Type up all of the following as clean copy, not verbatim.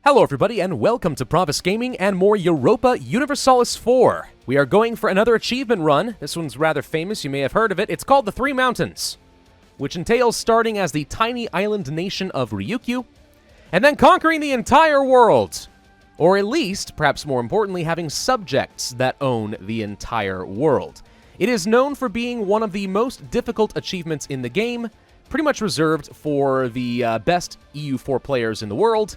Hello everybody and welcome to Pravus Gaming and more Europa Universalis 4. We are going for another achievement run. This one's rather famous, you may have heard of it. It's called the Three Mountains, which entails starting as the tiny island nation of Ryukyu, and then conquering the entire world. Or at least, perhaps more importantly, having subjects that own the entire world. It is known for being one of the most difficult achievements in the game, pretty much reserved for the best EU4 players in the world,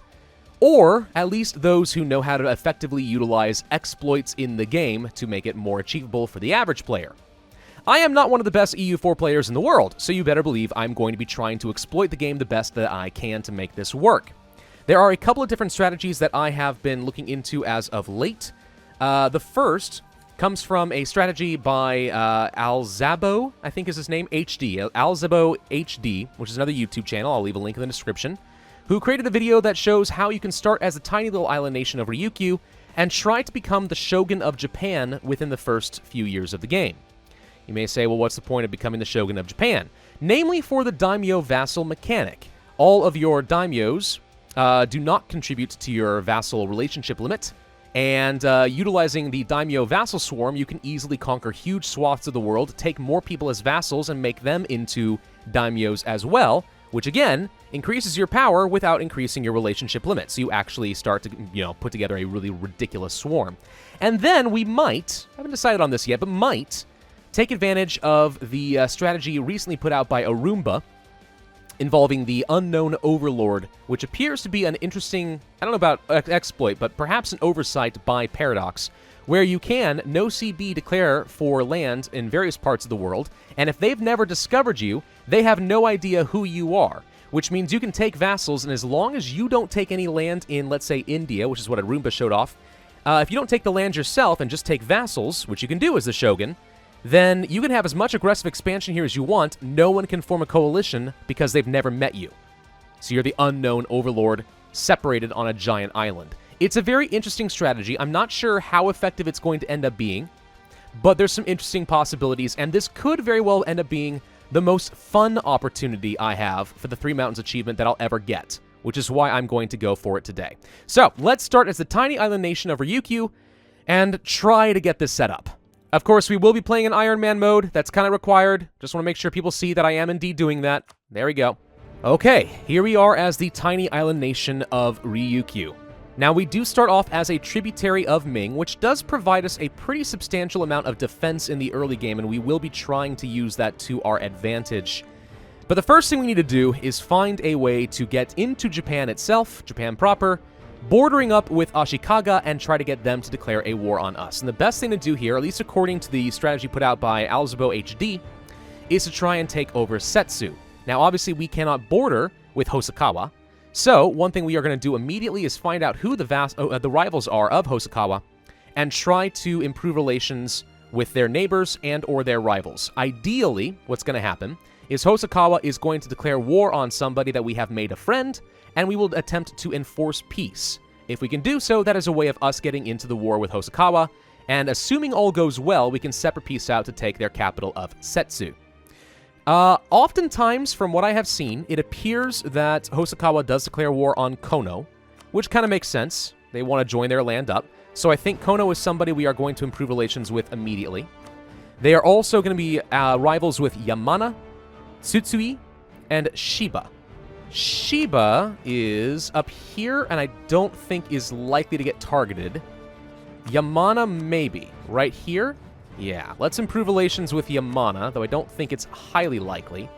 or at least those who know how to effectively utilize exploits in the game to make it more achievable for the average player. I am not one of the best EU4 players in the world, so you better believe I'm going to be trying to exploit the game the best that I can to make this work. There are a couple of different strategies that I have been looking into as of late. The first comes from a strategy by Alzabo, I think is his name, HD, AlzaboHD, which is another YouTube channel. I'll leave a link in the description. Who created a video that shows how you can start as a tiny little island nation of Ryukyu and try to become the Shogun of Japan within the first few years of the game. You may say, well, what's the point of becoming the Shogun of Japan? Namely for the Daimyo vassal mechanic. All of your daimyos do not contribute to your vassal relationship limit, and utilizing the Daimyo vassal swarm, you can easily conquer huge swaths of the world, take more people as vassals, and make them into daimyos as well, which again increases your power without increasing your relationship limit. So you actually start to, put together a really ridiculous swarm. And then we might, I haven't decided on this yet, but might take advantage of the strategy recently put out by Arumba involving the Unknown Overlord, which appears to be an interesting, I don't know about exploit, but perhaps an oversight by Paradox, where you can no-CB declare for land in various parts of the world, and if they've never discovered you, they have no idea who you are, which means you can take vassals, and as long as you don't take any land in, let's say, India, which is what Arumba showed off, if you don't take the land yourself and just take vassals, which you can do as the Shogun, then you can have as much aggressive expansion here as you want. No one can form a coalition because they've never met you. So you're the Unknown Overlord, separated on a giant island. It's a very interesting strategy. I'm not sure how effective it's going to end up being, but there's some interesting possibilities, and this could very well end up being the most fun opportunity I have for the Three Mountains achievement that I'll ever get, which is why I'm going to go for it today. So, let's start as the tiny island nation of Ryukyu and try to get this set up. Of course, we will be playing in Iron Man mode. That's kind of required. Just want to make sure people see that I am indeed doing that. There we go. Okay, here we are as the tiny island nation of Ryukyu. Now, we do start off as a tributary of Ming, which does provide us a pretty substantial amount of defense in the early game, and we will be trying to use that to our advantage. But the first thing we need to do is find a way to get into Japan itself, Japan proper, bordering up with Ashikaga, and try to get them to declare a war on us. And the best thing to do here, at least according to the strategy put out by AlzaboHD, is to try and take over Setsu. Now, obviously, we cannot border with Hosokawa, so one thing we are going to do immediately is find out who the rivals are of Hosokawa and try to improve relations with their neighbors and or their rivals. Ideally, what's going to happen is Hosokawa is going to declare war on somebody that we have made a friend, and we will attempt to enforce peace. If we can do so, that is a way of us getting into the war with Hosokawa, and assuming all goes well, we can separate peace out to take their capital of Setsu. Oftentimes, from what I have seen, it appears that Hosokawa does declare war on Kono, which kind of makes sense. They want to join their land up. So I think Kono is somebody we are going to improve relations with immediately. They are also going to be rivals with Yamana, Tsutsui, and Shiba. Shiba is up here, and I don't think is likely to get targeted. Yamana, maybe. Right here? Yeah, let's improve relations with Yamana, though I don't think it's highly likely.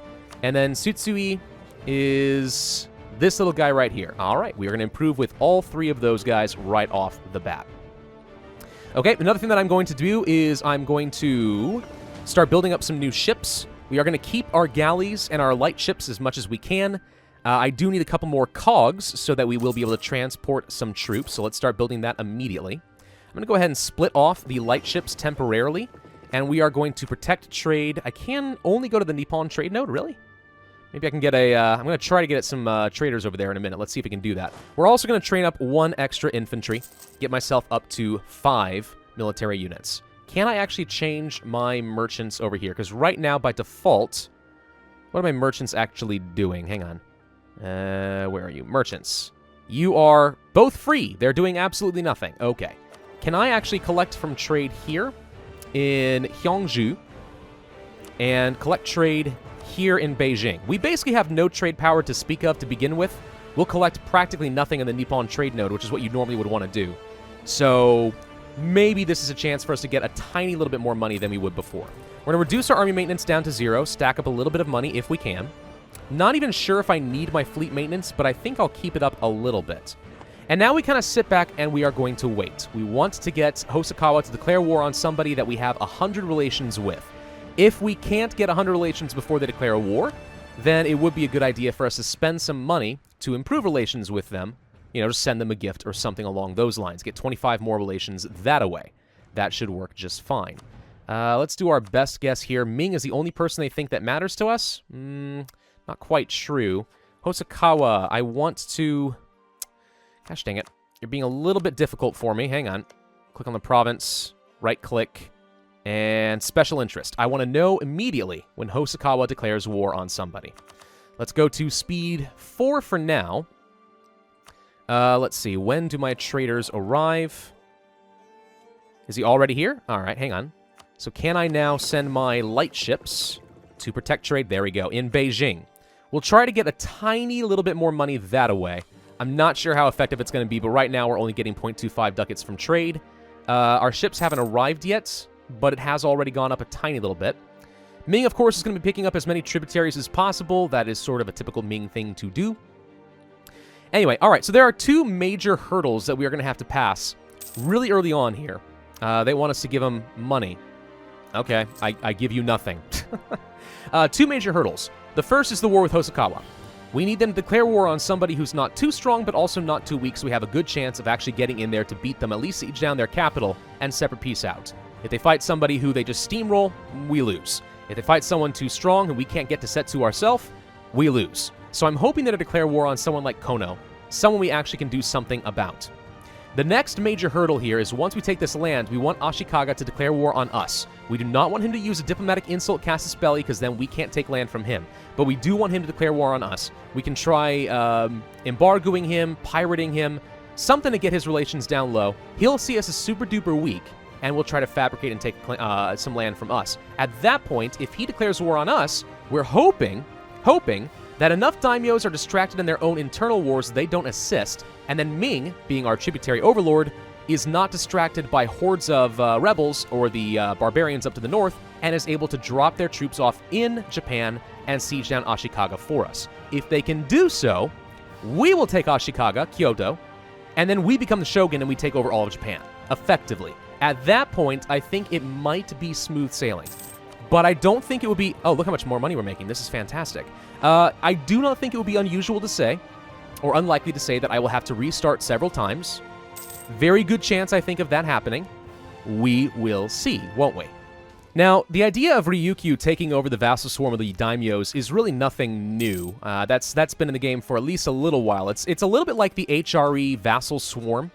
And then Tsutsui is this little guy right here. All right, we are going to improve with all three of those guys right off the bat. Okay, another thing that I'm going to do is I'm going to start building up some new ships. We are going to keep our galleys and our light ships as much as we can. I do need a couple more cogs so that we will be able to transport some troops, so let's start building that immediately. I'm going to go ahead and split off the light ships temporarily, and we are going to protect trade. I can only go to the Nippon trade node, really? Maybe I can get a, I'm going to try to get some traders over there in a minute. Let's see if we can do that. We're also going to train up one extra infantry, get myself up to 5 military units. Can I actually change my merchants over here? Because right now, by default, what are my merchants actually doing? Hang on. Where are you? Merchants. You are both free. They're doing absolutely nothing. Okay. Can I actually collect from trade here in Gyeongju and collect trade here in Beijing? We basically have no trade power to speak of to begin with. We'll collect practically nothing in the Nippon trade node, which is what you normally would want to do. So maybe this is a chance for us to get a tiny little bit more money than we would before. We're going to reduce our army maintenance down to 0, stack up a little bit of money if we can. Not even sure if I need my fleet maintenance, but I think I'll keep it up a little bit. And now we kind of sit back and we are going to wait. We want to get Hosokawa to declare war on somebody that we have 100 relations with. If we can't get 100 relations before they declare a war, then it would be a good idea for us to spend some money to improve relations with them. You know, just send them a gift or something along those lines. Get 25 more relations that away. That should work just fine. Let's do our best guess here. Ming is the only person they think that matters to us? Not quite true. Hosokawa, I want to... Gosh dang it. You're being a little bit difficult for me. Hang on. Click on the province, right-click, and special interest. I want to know immediately when Hosokawa declares war on somebody. Let's go to speed 4 for now. Let's see. When do my traders arrive? Is he already here? All right, hang on. So can I now send my light ships to protect trade? There we go, in Beijing. We'll try to get a tiny little bit more money that way. I'm not sure how effective it's going to be, but right now we're only getting 0.25 ducats from trade. Our ships haven't arrived yet, but it has already gone up a tiny little bit. Ming, of course, is going to be picking up as many tributaries as possible. That is sort of a typical Ming thing to do. Anyway, all right, so there are two major hurdles that we are going to have to pass really early on here. They want us to give them money. Okay, I give you nothing. Two major hurdles. The first is the war with Hosokawa. We need them to declare war on somebody who's not too strong, but also not too weak, so we have a good chance of actually getting in there to beat them, at least siege down their capital, and separate peace out. If they fight somebody who they just steamroll, we lose. If they fight someone too strong and we can't get to Setsu ourselves, we lose. So I'm hoping that to declare war on someone like Kono, someone we actually can do something about. The next major hurdle here is once we take this land, we want Ashikaga to declare war on us. We do not want him to use a diplomatic insult casus belli, because then we can't take land from him. But we do want him to declare war on us. We can try embargoing him, pirating him, something to get his relations down low. He'll see us as super duper weak, and we'll try to fabricate and take some land from us. At that point, if he declares war on us, we're hoping that enough daimyos are distracted in their own internal wars they don't assist, and then Ming, being our tributary overlord, is not distracted by hordes of rebels or the barbarians up to the north, and is able to drop their troops off in Japan and siege down Ashikaga for us. If they can do so, we will take Ashikaga, Kyoto, and then we become the shogun and we take over all of Japan, effectively. At that point, I think it might be smooth sailing. But I don't think it would be... Oh, look how much more money we're making. This is fantastic. I do not think it would be unusual to say, or unlikely to say, that I will have to restart several times. Very good chance, I think, of that happening. We will see, won't we? Now, the idea of Ryukyu taking over the vassal swarm of the daimyos is really nothing new. That's been in the game for at least a little while. It's a little bit like the HRE vassal swarm,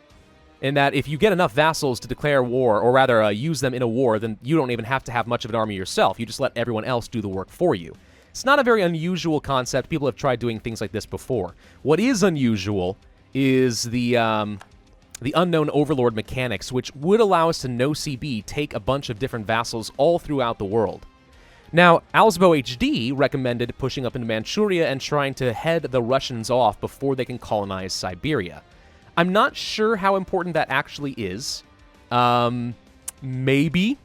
in that if you get enough vassals to declare war, or rather use them in a war, then you don't even have to have much of an army yourself. You just let everyone else do the work for you. It's not a very unusual concept. People have tried doing things like this before. What is unusual is the Unknown Overlord mechanics, which would allow us to no CB take a bunch of different vassals all throughout the world. Now, AlzaboHD recommended pushing up into Manchuria and trying to head the Russians off before they can colonize Siberia. I'm not sure how important that actually is. Maybe.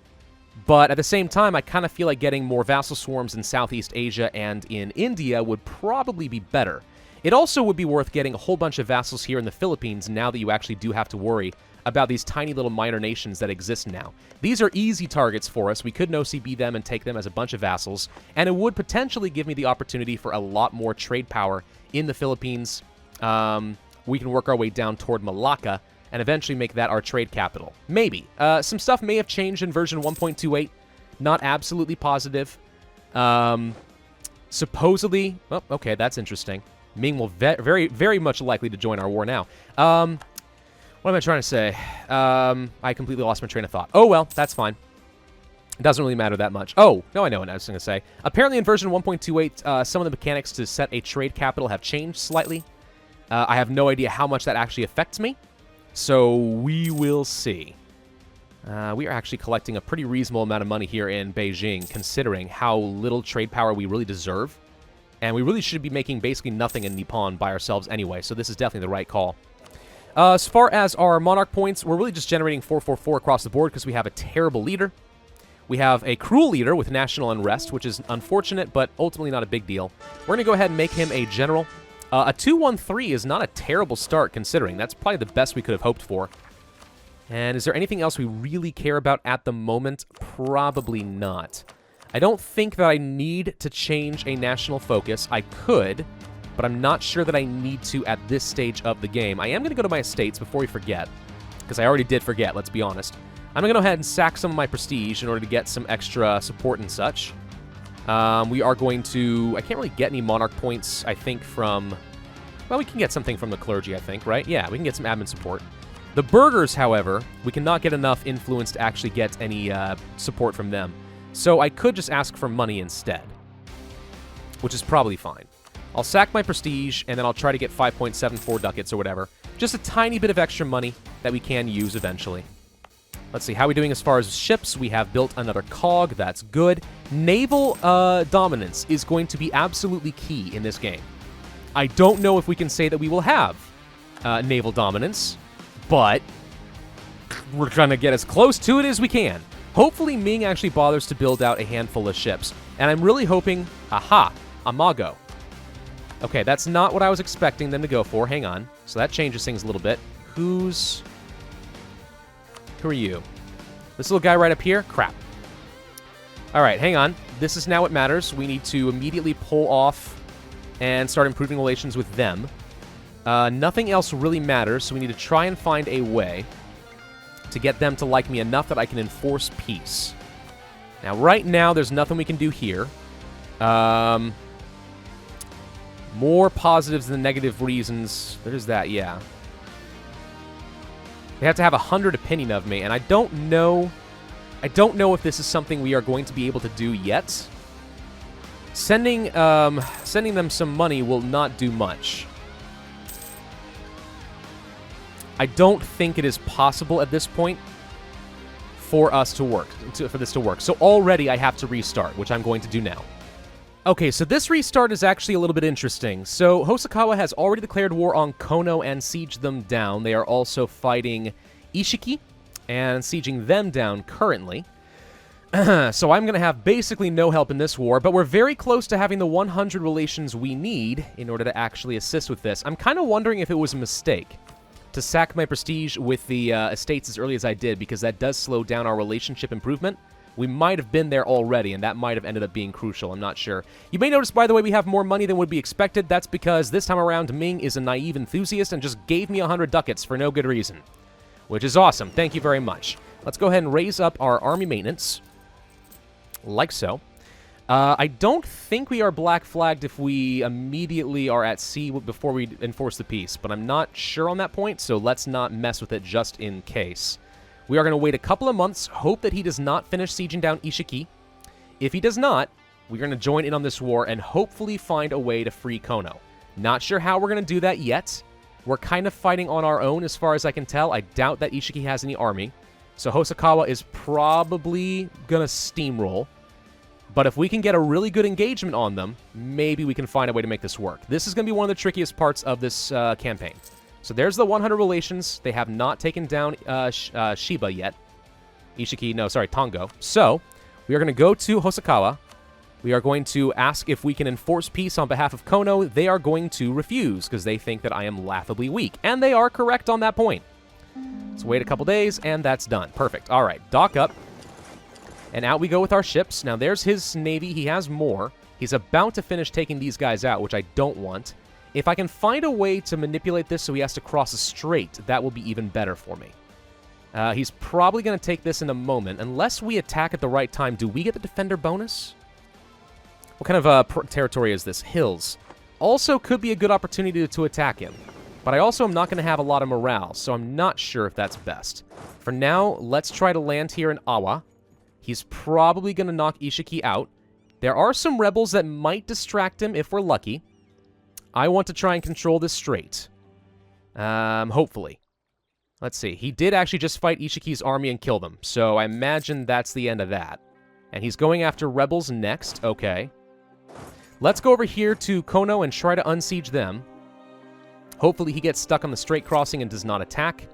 But at the same time, I kind of feel like getting more vassal swarms in Southeast Asia and in India would probably be better. It also would be worth getting a whole bunch of vassals here in the Philippines now that you actually do have to worry about these tiny little minor nations that exist now. These are easy targets for us. We could no-CB them and take them as a bunch of vassals, and it would potentially give me the opportunity for a lot more trade power in the Philippines. We can work our way down toward Malacca and eventually make that our trade capital. Maybe. Some stuff may have changed in version 1.28. Not absolutely positive. Supposedly... Oh, okay, that's interesting. Ming will very, very much likely to join our war now. What am I trying to say? I completely lost my train of thought. Oh, well, that's fine. It doesn't really matter that much. Oh, no, I know what I was going to say. Apparently in version 1.28, some of the mechanics to set a trade capital have changed slightly. I have no idea how much that actually affects me, so we will see. We are actually collecting a pretty reasonable amount of money here in Beijing, considering how little trade power we really deserve. And we really should be making basically nothing in Nippon by ourselves anyway, so this is definitely the right call. As far as our monarch points, we're really just generating 444 across the board because we have a terrible leader. We have a cruel leader with national unrest, which is unfortunate, but ultimately not a big deal. We're going to go ahead and make him a general. A 213 is not a terrible start, considering. That's probably the best we could have hoped for. And is there anything else we really care about at the moment? Probably not. I don't think that I need to change a national focus. I could, but I'm not sure that I need to at this stage of the game. I am going to go to my estates before we forget, because I already did forget, let's be honest. I'm going to go ahead and sack some of my prestige in order to get some extra support and such. We are going to... I can't really get any monarch points, I think, from... Well, we can get something from the clergy, I think, right? Yeah, we can get some admin support. The burghers, however, we cannot get enough influence to actually get any support from them. So I could just ask for money instead, which is probably fine. I'll sack my prestige, and then I'll try to get 5.74 ducats or whatever. Just a tiny bit of extra money that we can use eventually. Let's see, how are we doing as far as ships? We have built another cog, that's good. Naval dominance is going to be absolutely key in this game. I don't know if we can say that we will have naval dominance, but we're trying to get as close to it as we can. Hopefully Ming actually bothers to build out a handful of ships. And I'm really hoping... Aha! Amago. Okay, that's not what I was expecting them to go for. Hang on. So that changes things a little bit. Who are you? This little guy right up here? Crap. Alright, hang on. This is now what matters. We need to immediately pull off and start improving relations with them. Nothing else really matters, so we need to try and find a way to get them to like me enough that I can enforce peace. Now, right now, there's nothing we can do here. More positives than negative reasons. There's that, yeah. They have to have 100 opinion of me, and I don't know if this is something we are going to be able to do yet. Sending them some money will not do much. I don't think it is possible at this point for us to work, for this to work. So already I have to restart, which I'm going to do now. Okay, so this restart is actually a little bit interesting. So Hosokawa has already declared war on Kono and sieged them down. They are also fighting Ishiki and sieging them down currently. So I'm going to have basically no help in this war, but we're very close to having the 100 relations we need in order to actually assist with this. I'm kind of wondering if it was a mistake to sack my prestige with the estates as early as I did, because that does slow down our relationship improvement. We might have been there already, and that might have ended up being crucial. I'm not sure. You may notice, by the way, we have more money than would be expected. That's because this time around, Ming is a naive enthusiast and just gave me 100 ducats for no good reason, which is awesome. Thank you very much. Let's go ahead and raise up our army maintenance, like so. I don't think we are black flagged if we immediately are at sea before we enforce the peace, but I'm not sure on that point, so let's not mess with it just in case. We are going to wait a couple of months, hope that he does not finish sieging down Ishiki. If he does not, we're going to join in on this war and hopefully find a way to free Kono. Not sure how we're going to do that yet. We're kind of fighting on our own as far as I can tell. I doubt that Ishiki has any army, so Hosokawa is probably going to steamroll. But if we can get a really good engagement on them, maybe we can find a way to make this work. This is going to be one of the trickiest parts of this campaign. So there's the 100 relations. They have not taken down Shiba yet. Ishiki, no, sorry, Tongo. So we are going to go to Hosokawa. We are going to ask if we can enforce peace on behalf of Kono. They are going to refuse because they think that I am laughably weak. And they are correct on that point. Let's wait a couple days, and that's done. Perfect. All right, dock up. And out we go with our ships. Now, there's his navy. He has more. He's about to finish taking these guys out, which I don't want. If I can find a way to manipulate this so he has to cross a strait, that will be even better for me. He's probably going to take this in a moment. Unless we attack at the right time, do we get the defender bonus? What kind of territory is this? Hills. Also could be a good opportunity to attack him. But I also am not going to have a lot of morale, so I'm not sure if that's best. For now, let's try to land here in Awa. He's probably going to knock Ishiki out. There are some rebels that might distract him if we're lucky. I want to try and control this strait. Hopefully. Let's see. He did actually just fight Ishiki's army and kill them, so I imagine that's the end of that. And he's going after rebels next. Okay. Let's go over here to Kono and try to unsiege them. Hopefully he gets stuck on the straight crossing and does not attack.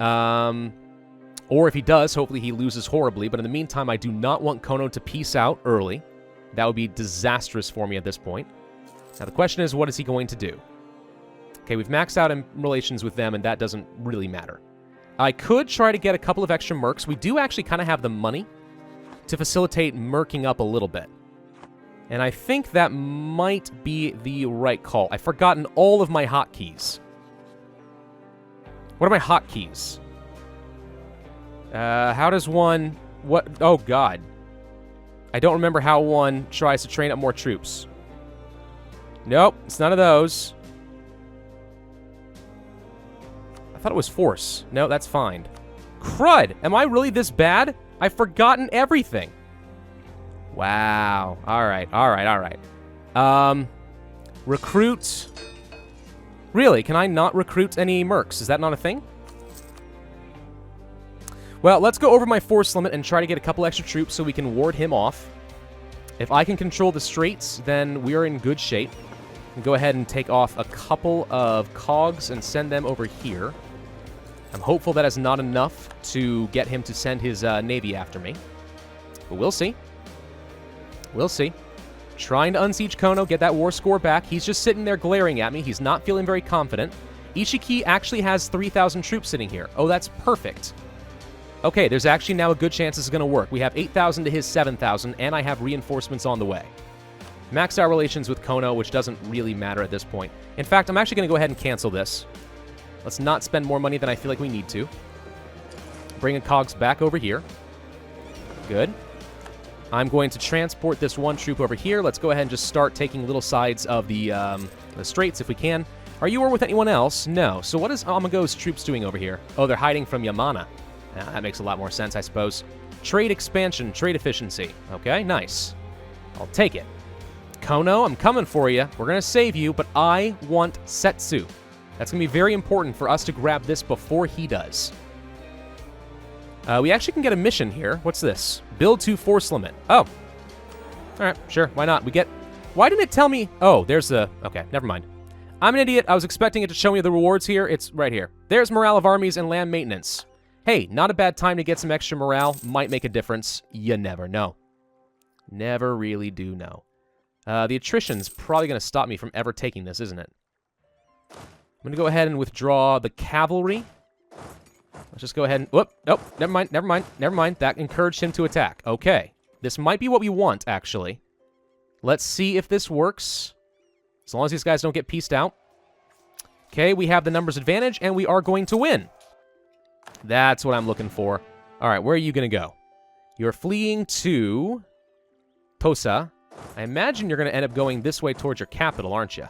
Or if he does, hopefully he loses horribly. But in the meantime, I do not want Kono to peace out early. That would be disastrous for me at this point. Now the question is, what is he going to do? Okay, we've maxed out in relations with them, and that doesn't really matter. I could try to get a couple of extra mercs. We do actually kind of have the money to facilitate merking up a little bit. And I think that might be the right call. I've forgotten all of my hotkeys. What are my hotkeys? How does one... What? Oh, God. I don't remember how one tries to train up more troops. Nope, it's none of those. I thought it was force. No, that's fine. Crud! Am I really this bad? I've forgotten everything. Wow. Alright. Recruit. Really? Can I not recruit any mercs? Is that not a thing? Well, let's go over my force limit and try to get a couple extra troops so we can ward him off. If I can control the straits, then we are in good shape. Go ahead and take off a couple of cogs and send them over here. I'm hopeful that is not enough to get him to send his navy after me. But we'll see. We'll see. Trying to unsiege Kono, get that war score back. He's just sitting there glaring at me. He's not feeling very confident. Ishiki actually has 3,000 troops sitting here. Oh, that's perfect. Okay, there's actually now a good chance this is going to work. We have 8,000 to his 7,000, and I have reinforcements on the way. Maxed out relations with Kono, which doesn't really matter at this point. In fact, I'm actually going to go ahead and cancel this. Let's not spend more money than I feel like we need to. Bring a cogs back over here. Good. I'm going to transport this one troop over here. Let's go ahead and just start taking little sides of the straits if we can. Are you or with anyone else? No. So what is Amago's troops doing over here? Oh, they're hiding from Yamana. That makes a lot more sense, I suppose. Trade expansion, trade efficiency. Okay, nice. I'll take it. Kono, I'm coming for you. We're going to save you, but I want Setsu. That's going to be very important for us to grab this before he does. We actually can get a mission here. What's this? Build to force limit. Oh. All right, sure. Why not? We get... Why didn't it tell me... Oh, there's the... Okay, never mind. I'm an idiot. I was expecting it to show me the rewards here. It's right here. There's morale of armies and land maintenance. Hey, not a bad time to get some extra morale. Might make a difference. You never know. Never really do know. The attrition's probably going to stop me from ever taking this, isn't it? I'm going to go ahead and withdraw the cavalry. Let's just go ahead and... Whoop! Nope, never mind. That encouraged him to attack. Okay. This might be what we want, actually. Let's see if this works. As long as these guys don't get pieced out. Okay, we have the numbers advantage, and we are going to win. That's what I'm looking for. All right, where are you going to go? You're fleeing to Tosa. I imagine you're going to end up going this way towards your capital, aren't you?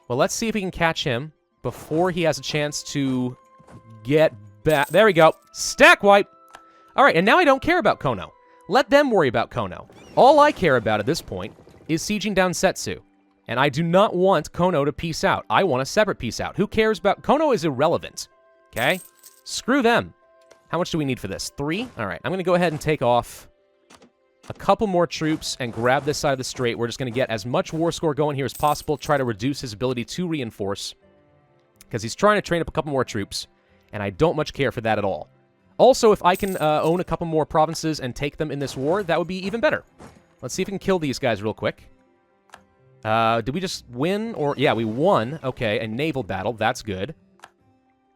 Well, let's see if we can catch him before he has a chance to get back. There we go. Stack wipe. All right, and now I don't care about Kono. Let them worry about Kono. All I care about at this point is sieging down Setsu. And I do not want Kono to peace out. I want a separate peace out. Who cares about... Kono is irrelevant. Okay? Screw them. How much do we need for this? 3? All right, I'm going to go ahead and take off a couple more troops and grab this side of the strait. We're just going to get as much war score going here as possible, try to reduce his ability to reinforce, because he's trying to train up a couple more troops, and I don't much care for that at all. Also, if I can own a couple more provinces and take them in this war, that would be even better. Let's see if we can kill these guys real quick. Did we just win? Or yeah, we won. Okay, a naval battle. That's good.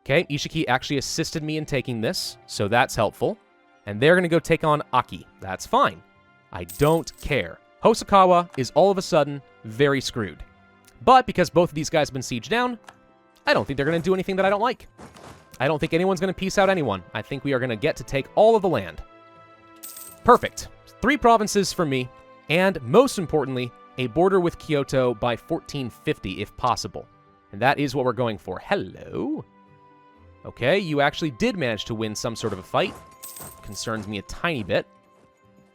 Okay, Ishiki actually assisted me in taking this, so that's helpful. And they're going to go take on Aki. That's fine. I don't care. Hosokawa is all of a sudden very screwed. But because both of these guys have been sieged down, I don't think they're going to do anything that I don't like. I don't think anyone's going to peace out anyone. I think we are going to get to take all of the land. Perfect. 3 provinces for me, and most importantly, a border with Kyoto by 1450 if possible. And that is what we're going for. Hello. Okay, you actually did manage to win some sort of a fight. Concerns me a tiny bit.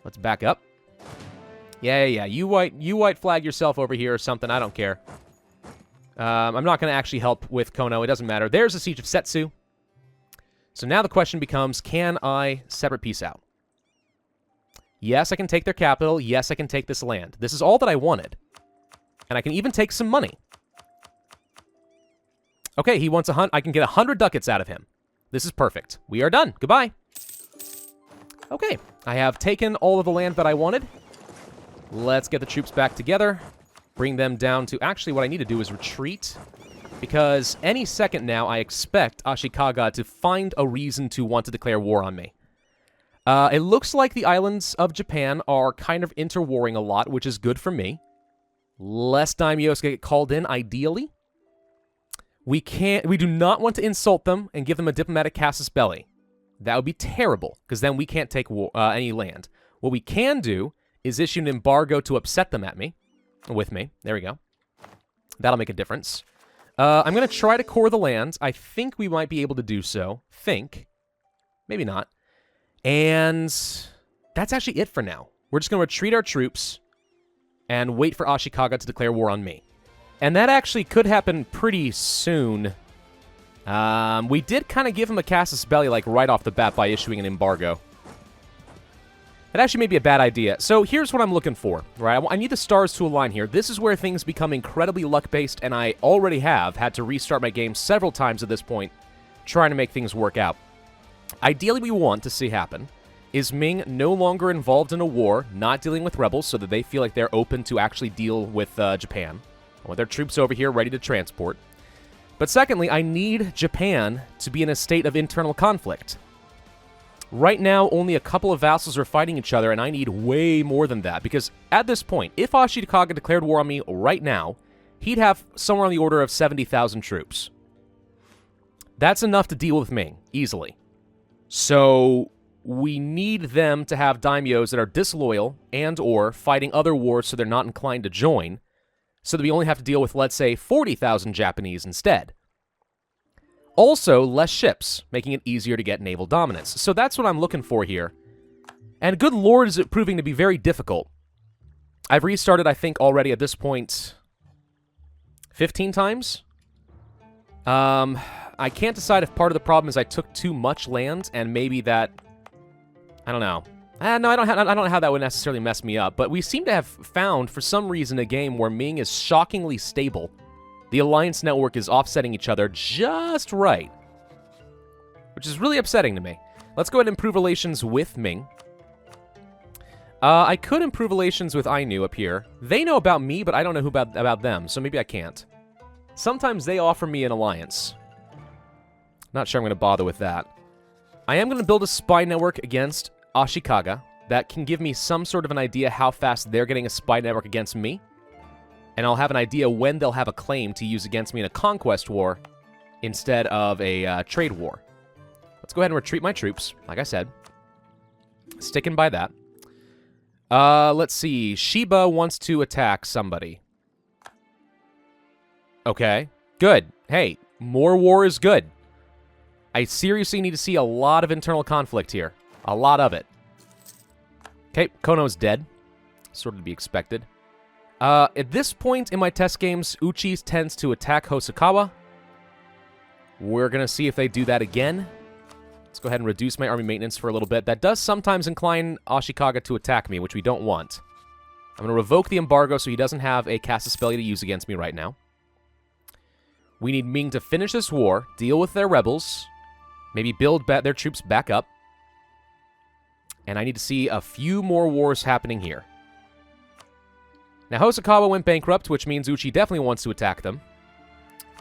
Let's back up. Yeah. You white flag yourself over here or something. I don't care. I'm not going to actually help with Kono. It doesn't matter. There's the Siege of Setsu. So now the question becomes, can I separate peace out? Yes, I can take their capital. Yes, I can take this land. This is all that I wanted. And I can even take some money. Okay, he wants I can get 100 ducats out of him. This is perfect. We are done. Goodbye. Okay, I have taken all of the land that I wanted. Let's get the troops back together. Bring them down to... Actually, what I need to do is retreat. Because any second now, I expect Ashikaga to find a reason to want to declare war on me. It looks like the islands of Japan are kind of interwarring a lot, which is good for me. Less daimyos get called in, ideally. We do not want to insult them and give them a diplomatic casus belli. That would be terrible, because then we can't take any land. What we can do is issue an embargo to upset them with me. There we go. That'll make a difference. I'm going to try to core the land. I think we might be able to do so. Maybe not. And that's actually it for now. We're just going to retreat our troops and wait for Ashikaga to declare war on me. And that actually could happen pretty soon. We did kind of give him a casus belli, like, right off the bat by issuing an embargo. That actually may be a bad idea. So here's what I'm looking for, right? I need the stars to align here. This is where things become incredibly luck-based, and I already have had to restart my game several times at this point, trying to make things work out. Ideally, we want to see happen is Ming no longer involved in a war, not dealing with rebels, so that they feel like they're open to actually deal with Japan. I want their troops over here ready to transport. But secondly, I need Japan to be in a state of internal conflict. Right now, only a couple of vassals are fighting each other, and I need way more than that, because at this point, if Ashikaga declared war on me right now, he'd have somewhere on the order of 70,000 troops. That's enough to deal with Ming, easily. So we need them to have daimyos that are disloyal and or fighting other wars so they're not inclined to join, so that we only have to deal with, let's say, 40,000 Japanese instead. Also, less ships, making it easier to get naval dominance. So that's what I'm looking for here. And good lord, is it proving to be very difficult. I've restarted, I think, already at this point 15 times. I can't decide if part of the problem is I took too much land, and maybe that... I don't know. No, I don't know how that would necessarily mess me up, but we seem to have found, for some reason, a game where Ming is shockingly stable. The alliance network is offsetting each other just right, which is really upsetting to me. Let's go ahead and improve relations with Ming. I could improve relations with Ainu up here. They know about me, but I don't know about them, so maybe I can't. Sometimes they offer me an alliance. Not sure I'm going to bother with that. I am going to build a spy network against Ashikaga that can give me some sort of an idea how fast they're getting a spy network against me. And I'll have an idea when they'll have a claim to use against me in a conquest war instead of a trade war. Let's go ahead and retreat my troops, like I said. Sticking by that. Let's see. Shiba wants to attack somebody. Okay, good. Hey, more war is good. I seriously need to see a lot of internal conflict here. A lot of it. Okay, Kono's dead. Sort of to be expected. At this point in my test games, Uchi tends to attack Hosokawa. We're going to see if they do that again. Let's go ahead and reduce my army maintenance for a little bit. That does sometimes incline Ashikaga to attack me, which we don't want. I'm going to revoke the embargo so he doesn't have a casus belli to use against me right now. We need Ming to finish this war, deal with their rebels, maybe build their troops back up. And I need to see a few more wars happening here. Now, Hosokawa went bankrupt, which means Uchi definitely wants to attack them.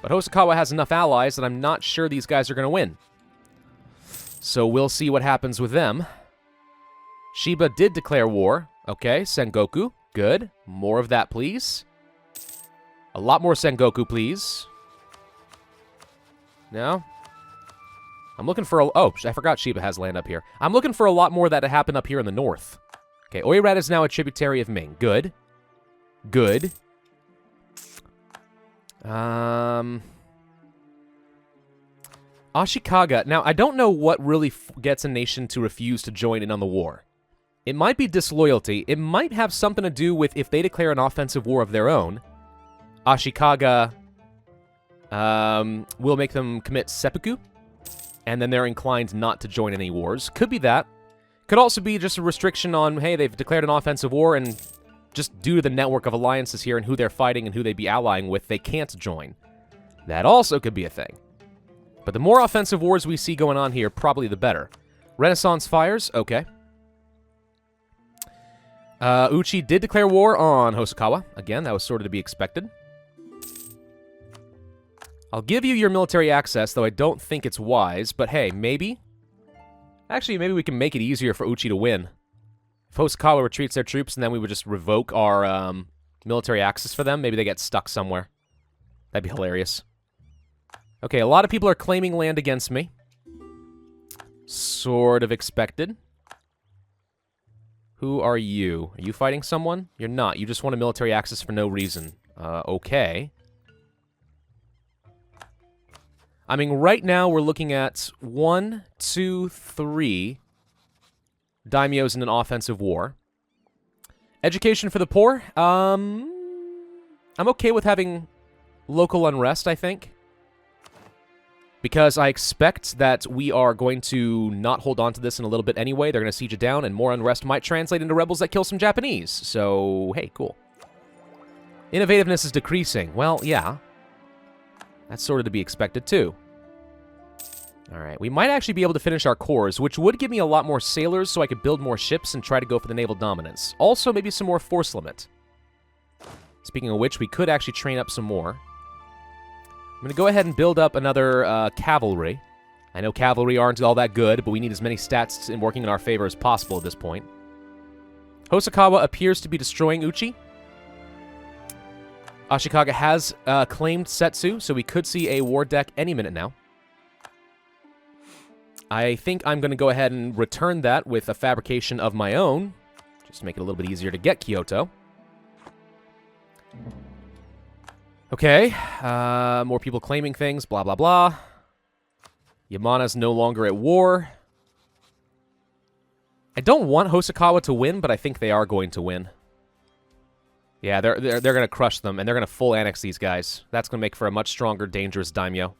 But Hosokawa has enough allies that I'm not sure these guys are going to win. So we'll see what happens with them. Shiba did declare war. Okay, Sengoku. Good. More of that, please. A lot more Sengoku, please. No? I'm looking for a... Oh, I forgot Shiba has land up here. I'm looking for a lot more that happened up here in the north. Okay, Oirat is now a tributary of Ming. Good. Good. Ashikaga. Now, I don't know what really gets a nation to refuse to join in on the war. It might be disloyalty. It might have something to do with if they declare an offensive war of their own, Ashikaga We'll make them commit seppuku, and then they're inclined not to join any wars. Could be that. Could also be just a restriction on, hey, they've declared an offensive war, and just due to the network of alliances here and who they're fighting and who they'd be allying with, they can't join. That also could be a thing. But the more offensive wars we see going on here, probably the better. Renaissance fires, okay. Uchi did declare war on Hosokawa. Again, that was sort of to be expected. I'll give you your military access, though I don't think it's wise, but hey, maybe? Actually, maybe we can make it easier for Uchi to win. If Hosokawa retreats their troops, and then we would just revoke our military access for them, maybe they get stuck somewhere. That'd be hilarious. Okay, a lot of people are claiming land against me. Sort of expected. Who are you? Are you fighting someone? You're not. You just want a military access for no reason. Okay. I mean, right now we're looking at 1, 2, 3 daimyos in an offensive war. Education for the poor. I'm okay with having local unrest, I think. Because I expect that we are going to not hold on to this in a little bit anyway. They're going to siege it down, and more unrest might translate into rebels that kill some Japanese. So, hey, cool. Innovativeness is decreasing. Well, yeah. That's sort of to be expected, too. Alright, we might actually be able to finish our cores, which would give me a lot more sailors so I could build more ships and try to go for the naval dominance. Also, maybe some more force limit. Speaking of which, we could actually train up some more. I'm going to go ahead and build up another cavalry. I know cavalry aren't all that good, but we need as many stats in working in our favor as possible at this point. Hosokawa appears to be destroying Uchi. Ashikaga has claimed Setsu, so we could see a war deck any minute now. I think I'm going to go ahead and return that with a fabrication of my own, just to make it a little bit easier to get Kyoto. Okay, more people claiming things, blah, blah, blah. Yamana's no longer at war. I don't want Hosokawa to win, but I think they are going to win. Yeah, they're going to crush them, and they're going to full annex these guys. That's going to make for a much stronger, dangerous daimyo.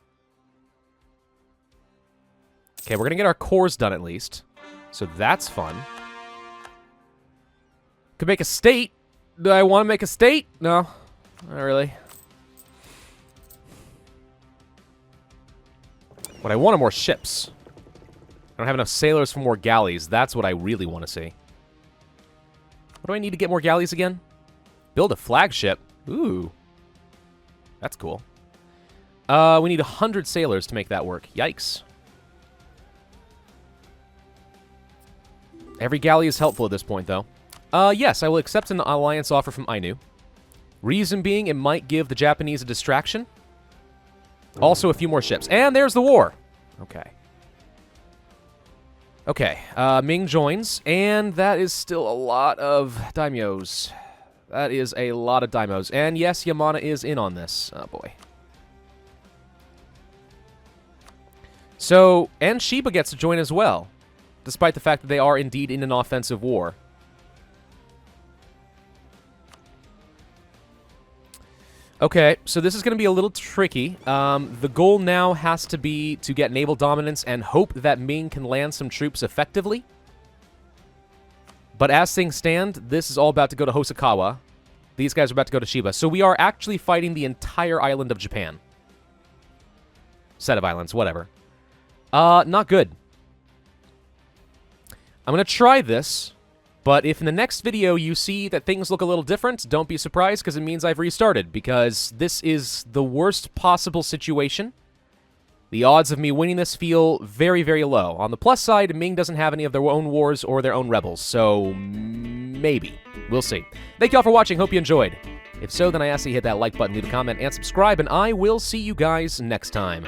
Okay, we're going to get our cores done at least. So that's fun. Could make a state. Do I want to make a state? No, not really. What I want are more ships. I don't have enough sailors for more galleys. That's what I really want to see. What do I need to get more galleys again? Build a flagship. Ooh. That's cool. We need 100 sailors to make that work. Yikes. Every galley is helpful at this point, though. Yes, I will accept an alliance offer from Ainu. Reason being, it might give the Japanese a distraction. Also, a few more ships. And there's the war! Okay. Okay, Ming joins, and that is still a lot of daimyos. That is a lot of daimyos. And yes, Yamana is in on this. Oh, boy. So, and Shiba gets to join as well, despite the fact that they are indeed in an offensive war. Okay, so this is going to be a little tricky. The goal now has to be to get naval dominance and hope that Ming can land some troops effectively. But as things stand, this is all about to go to Hosokawa. These guys are about to go to Shiba. So we are actually fighting the entire island of Japan. Set of islands, whatever. Not good. I'm going to try this, but if in the next video you see that things look a little different, don't be surprised, because it means I've restarted, because this is the worst possible situation. The odds of me winning this feel very, very low. On the plus side, Ming doesn't have any of their own wars or their own rebels, so maybe. We'll see. Thank you all for watching. Hope you enjoyed. If so, then I ask that you hit that like button, leave a comment, and subscribe, and I will see you guys next time.